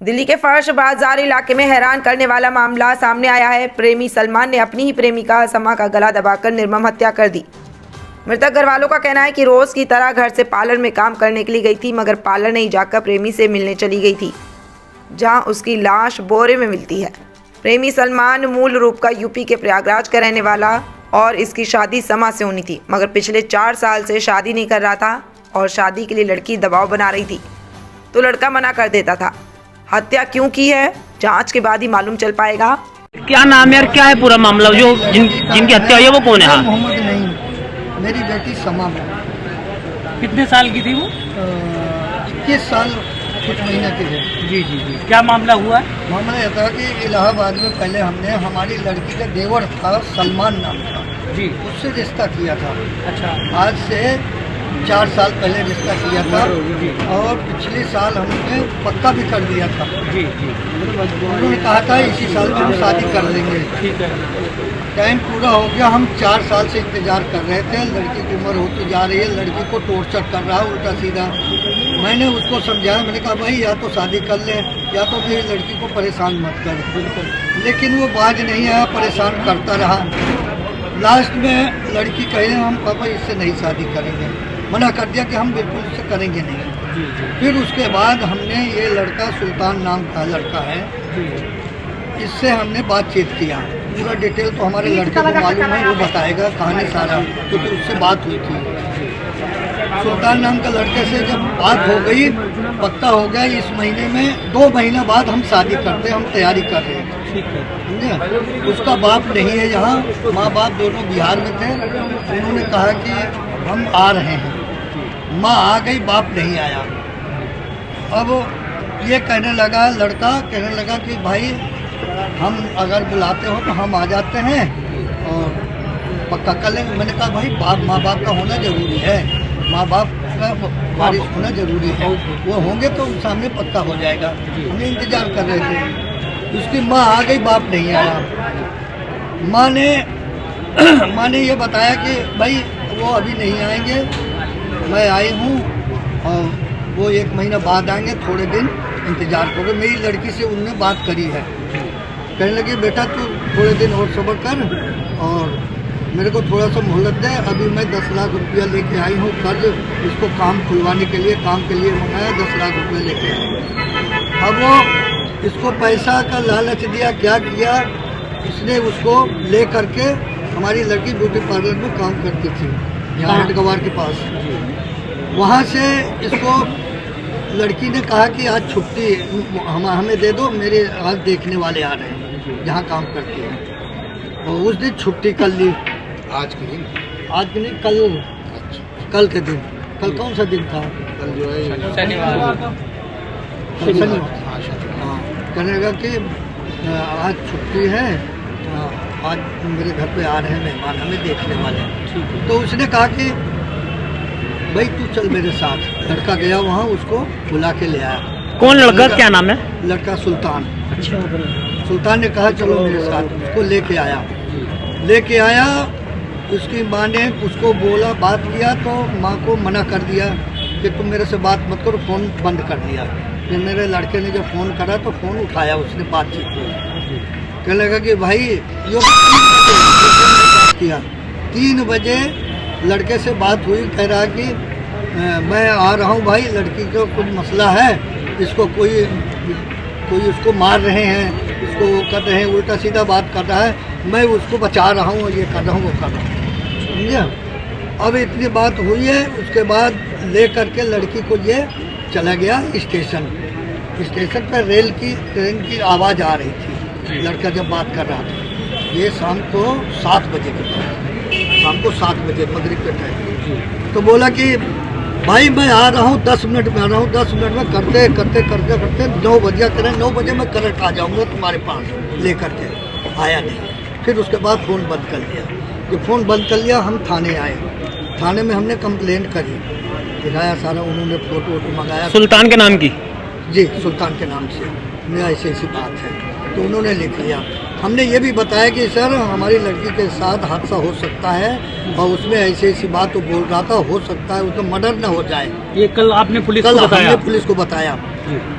दिल्ली के फर्श बाजार इलाके में हैरान करने वाला मामला सामने आया है। प्रेमी सलमान ने अपनी ही प्रेमिका समा का गला दबाकर निर्मम हत्या कर दी। मृतक घर वालों का कहना है कि रोज की तरह घर से पार्लर में काम करने के लिए गई थी, मगर पार्लर नहीं जाकर प्रेमी से मिलने चली गई थी, जहां उसकी लाश बोरे में मिलती है। प्रेमी सलमान मूल रूप का यूपी के प्रयागराज का रहने वाला और इसकी शादी समा से होनी थी, मगर पिछले 4 साल से शादी नहीं कर रहा था और शादी के लिए लड़की दबाव बना रही थी तो लड़का मना कर देता था। हत्या क्यों की है, जांच के बाद ही मालूम चल पाएगा। क्या नाम है और क्या है पूरा मामला? जो जिनकी हत्या हुई है वो कौन है? मोहम्मद नहीं, मेरी बेटी समा। कितने साल की थी वो? 21 साल कुछ महीने की है। जी जी जी। क्या मामला हुआ? मामला यह था कि इलाहाबाद में पहले हमने हमारी लड़की का देवर था, सलमान नाम था जी, उससे रिश्ता किया था। अच्छा। आज से 4 साल पहले रिश्ता किया था जी। और पिछले साल हमने पक्का भी कर दिया था। जी जी। उन्होंने कहा था इसी साल में हम शादी कर लेंगे। ठीक है। टाइम पूरा हो गया, हम 4 साल से इंतजार कर रहे थे। लड़की की उम्र होती जा रही है, लड़की को टॉर्चर कर रहा है उल्टा सीधा। मैंने उसको समझाया, मैंने कहा भाई या तो शादी कर ले या तो मेरी लड़की को परेशान मत कर। बिल्कुल। लेकिन वो बाज नहीं आया, परेशान करता रहा। लास्ट में लड़की कहे हम पापा इससे नहीं शादी करेंगे, मना कर दिया कि हम बिल्कुल इससे करेंगे नहीं। फिर उसके बाद हमने ये लड़का सुल्तान नाम का लड़का है, इससे हमने बातचीत किया। पूरा डिटेल तो हमारे लड़के को मालूम है, वो बताएगा कहानी सारा, क्योंकि उससे बात हुई थी। सुल्तान नाम का लड़के से जब बात हो गई, पक्का हो गया, इस महीने में 2 महीना बाद हम शादी करते, हम तैयारी कर रहे हैं। समझे? उसका बाप नहीं है यहाँ, माँ बाप दोनों बिहार में थे। उन्होंने कहा कि हम आ रहे हैं, माँ आ गई, बाप नहीं आया। अब ये कहने लगा, लड़का कहने लगा कि भाई हम अगर बुलाते हो तो हम आ जाते हैं और पक्का कर लेंगे। मैंने कहा भाई माँ बाप का होना जरूरी है, माँ बाप का बारिश होना जरूरी है, वो होंगे तो सामने पक्का हो जाएगा। हमने इंतजार कर रहे थे। उसकी माँ आ गई, बाप नहीं आया। माँ ने ये बताया कि भाई वो अभी नहीं आएंगे, मैं आई हूँ और वो 1 महीना बाद आएंगे, थोड़े दिन इंतजार करो। मेरी लड़की से उनने बात करी है, कहने लगी बेटा तू थोड़े दिन और सब्र कर और मेरे को थोड़ा सा मोहलत दे। अभी मैं 10 लाख रुपया लेके आई हूँ कर्ज, इसको काम खुलवाने के लिए, काम के लिए मंगाया, 10 लाख रुपया लेके आई। अब वो इसको पैसा का लालच दिया, क्या किया इसने, उसको ले करके हमारी लड़की ब्यूटी पार्लर में काम करती थी यहाँ हेडगवार के पास। वहाँ से इसको लड़की ने कहा कि आज छुट्टी हमें दे दो, मेरे आज देखने वाले आ रहे हैं जहाँ काम करती है। और उस दिन छुट्टी कर ली। आज के दिन? आज के नहीं, कल। अच्छा। कल के दिन। कल कौन सा दिन था? कल जो है शनिवार। हाँ, कहने लगा कि आज छुट्टी है, आज मेरे घर पे आ रहे हैं मेहमान, हमें देखने वाले हैं। तो उसने कहा कि भाई तू चल मेरे साथ। लड़का गया वहाँ, उसको बुला के ले आया। कौन लड़का? क्या नाम है? लड़का सुल्तान। अच्छा। सुल्तान ने कहा चलो मेरे साथ, उसको लेके आया। उसकी माँ ने उसको बोला, बात किया तो माँ को मना कर दिया कि तुम मेरे से बात मत करो, फ़ोन बंद कर दिया। फिर मेरे लड़के ने जब फ़ोन करा तो फ़ोन उठाया, उसने बातचीत की। कहने लगा कि भाई यो किया 3 बजे लड़के से बात हुई, कह रहा कि मैं आ रहा हूँ भाई, लड़की को कुछ मसला है, इसको कोई उसको मार रहे हैं, इसको वो कर रहे हैं, उल्टा सीधा बात कर रहा है, मैं उसको बचा रहा हूँ, ये कर रहा हूँ, वो कर रहा हूँ। समझे? अब इतनी बात हुई है, उसके बाद ले करके लड़की को ये चला गया स्टेशन पर। ट्रेन की आवाज़ आ रही थी, लड़का जब बात कर रहा था। ये शाम को 7 बजे के बाद, शाम को 7 बजे मगरिब के टाइम। तो बोला कि भाई मैं आ रहा हूँ, 10 मिनट में आ रहा हूँ, 10 मिनट में करते 9 बजे करें, 9 बजे मैं करंट आ जाऊँगा तुम्हारे पास ले करके। आया नहीं। फिर उसके बाद फ़ोन बंद कर लिया। जब फ़ोन बंद कर लिया, हम थाने आए। थाने में हमने कंप्लेंट करी, दिखाया सारा, उन्होंने फ़ोटो मंगाया। सुल्तान के नाम की? जी, सुल्तान के नाम से। मेरा ऐसी बात है तो उन्होंने लिख लिया। हमने ये भी बताया कि सर हमारी लड़की के साथ हादसा हो सकता है और उसमें ऐसी बात तो बोल रहा था, हो सकता है उसका मर्डर न हो जाए। ये कल आपने पुलिस को बताया? हमने पुलिस को बताया,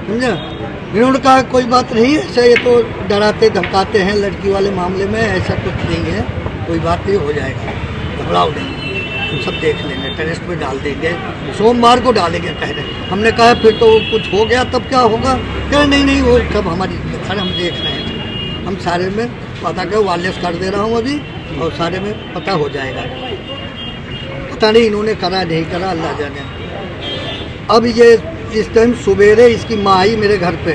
समझे। इन्होंने कहा कोई बात नहीं, ऐसा ये तो डराते धमकाते हैं लड़की वाले मामले में, ऐसा कुछ नहीं है, कोई बात नहीं, हो जाएगा, घबराओ नहीं, हम सब देख लेंगे, टेरेस पे डाल देंगे, सोमवार को डालेंगे कह रहे। हमने कहा फिर तो कुछ हो गया तब क्या होगा, कह नहीं नहीं वो सब हमारी जिम्मेदारी, हम देख रहे हैं, हम सारे में पता कर वायरलेस कर दे रहा हूँ अभी, और सारे में पता हो जाएगा। पता नहीं इन्होंने करा नहीं करा, अल्लाह जाने। अब ये इस टाइम सुबेरे इसकी माँ आई मेरे घर पे,